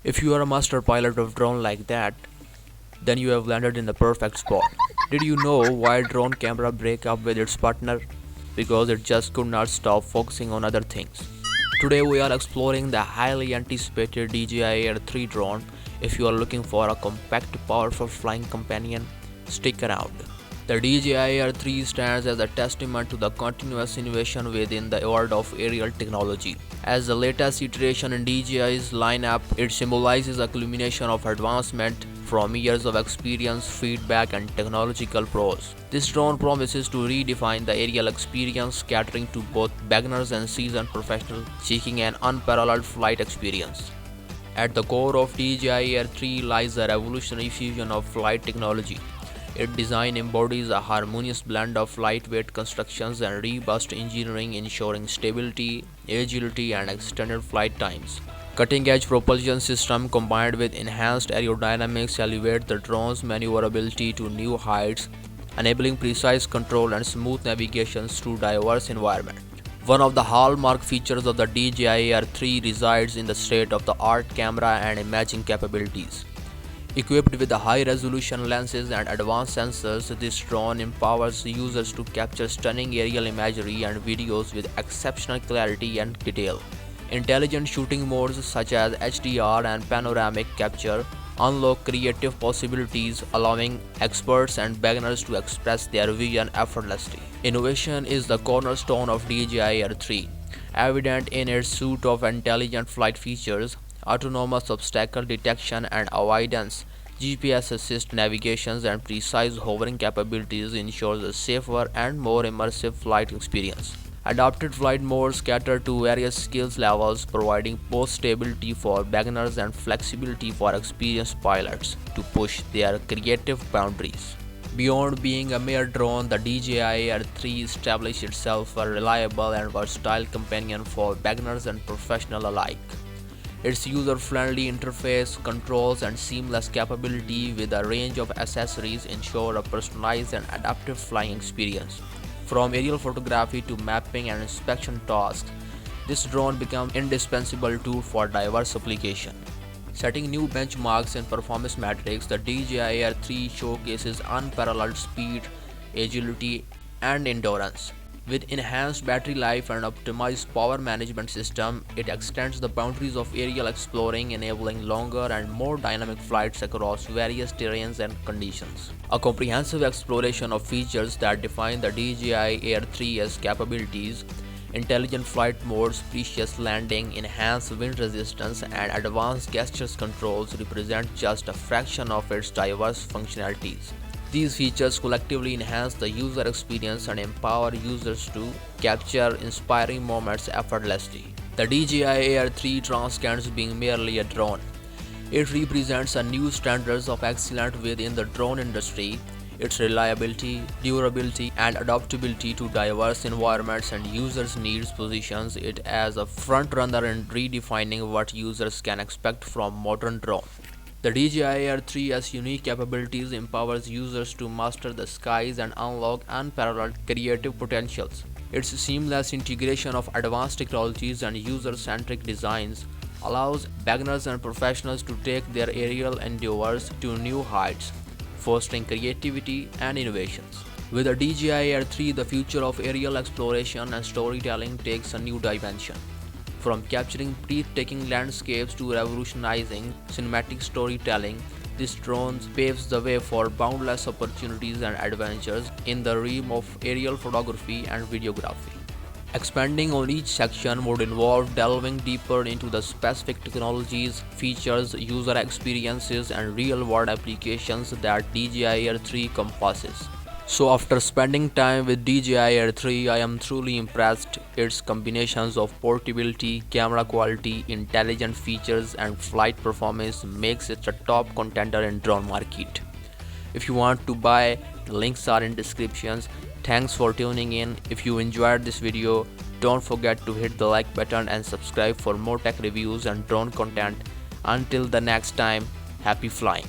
If you are a master pilot of drone like that, then you have landed in the perfect spot. Did you know why drone camera break up with its partner? Because it just could not stop focusing on other things. Today we are exploring the highly anticipated DJI Air 3 drone. If you are looking for a compact, powerful flying companion, stick around. The DJI Air 3 stands as a testament to the continuous innovation within the world of aerial technology. As the latest iteration in DJI's lineup, it symbolizes a culmination of advancement from years of experience, feedback, and technological prowess. This drone promises to redefine the aerial experience, catering to both beginners and seasoned professionals seeking an unparalleled flight experience. At the core of DJI Air 3 lies a revolutionary fusion of flight technology. Its design embodies a harmonious blend of lightweight constructions and robust engineering, ensuring stability, agility, and extended flight times. Cutting-edge propulsion system combined with enhanced aerodynamics elevate the drone's maneuverability to new heights, enabling precise control and smooth navigation through diverse environments. One of the hallmark features of the DJI Air 3 resides in the state-of-the-art camera and imaging capabilities. Equipped with the high-resolution lenses and advanced sensors, this drone empowers users to capture stunning aerial imagery and videos with exceptional clarity and detail. Intelligent shooting modes such as HDR and panoramic capture unlock creative possibilities, allowing experts and beginners to express their vision effortlessly. Innovation is the cornerstone of DJI Air 3, evident in its suite of intelligent flight features. Autonomous obstacle detection and avoidance, GPS assist navigations, and precise hovering capabilities ensures a safer and more immersive flight experience. Adapted flight modes cater to various skills levels, providing both stability for beginners and flexibility for experienced pilots to push their creative boundaries. Beyond being a mere drone, the DJI Air 3 established itself a reliable and versatile companion for beginners and professionals alike. Its user-friendly interface, controls, and seamless capability with a range of accessories ensure a personalized and adaptive flying experience. From aerial photography to mapping and inspection tasks, this drone becomes an indispensable tool for diverse applications. Setting new benchmarks in performance metrics, the DJI Air 3 showcases unparalleled speed, agility, and endurance. With enhanced battery life and optimized power management system, it extends the boundaries of aerial exploring, enabling longer and more dynamic flights across various terrains and conditions. A comprehensive exploration of features that define the DJI Air 3's capabilities, intelligent flight modes, precious landing, enhanced wind resistance, and advanced gestures controls represent just a fraction of its diverse functionalities. These features collectively enhance the user experience and empower users to capture inspiring moments effortlessly. The DJI Air 3 transcends being merely a drone. It represents a new standard of excellence within the drone industry. Its reliability, durability, and adaptability to diverse environments and users' needs positions it as a front-runner in redefining what users can expect from modern drones. The DJI Air 3's unique capabilities empowers users to master the skies and unlock unparalleled creative potentials. Its seamless integration of advanced technologies and user-centric designs allows beginners and professionals to take their aerial endeavors to new heights, fostering creativity and innovations. With the DJI Air 3, the future of aerial exploration and storytelling takes a new dimension. From capturing breathtaking landscapes to revolutionizing cinematic storytelling, this drone paves the way for boundless opportunities and adventures in the realm of aerial photography and videography. Expanding on each section would involve delving deeper into the specific technologies, features, user experiences, and real-world applications that DJI Air 3 encompasses. So after spending time with DJI Air 3, I am truly impressed. Its combinations of portability, camera quality, intelligent features, and flight performance makes it a top contender in drone market. If you want to buy, the links are in descriptions. Thanks for tuning in. If you enjoyed this video, don't forget to hit the like button and subscribe for more tech reviews and drone content. Until the next time, happy flying.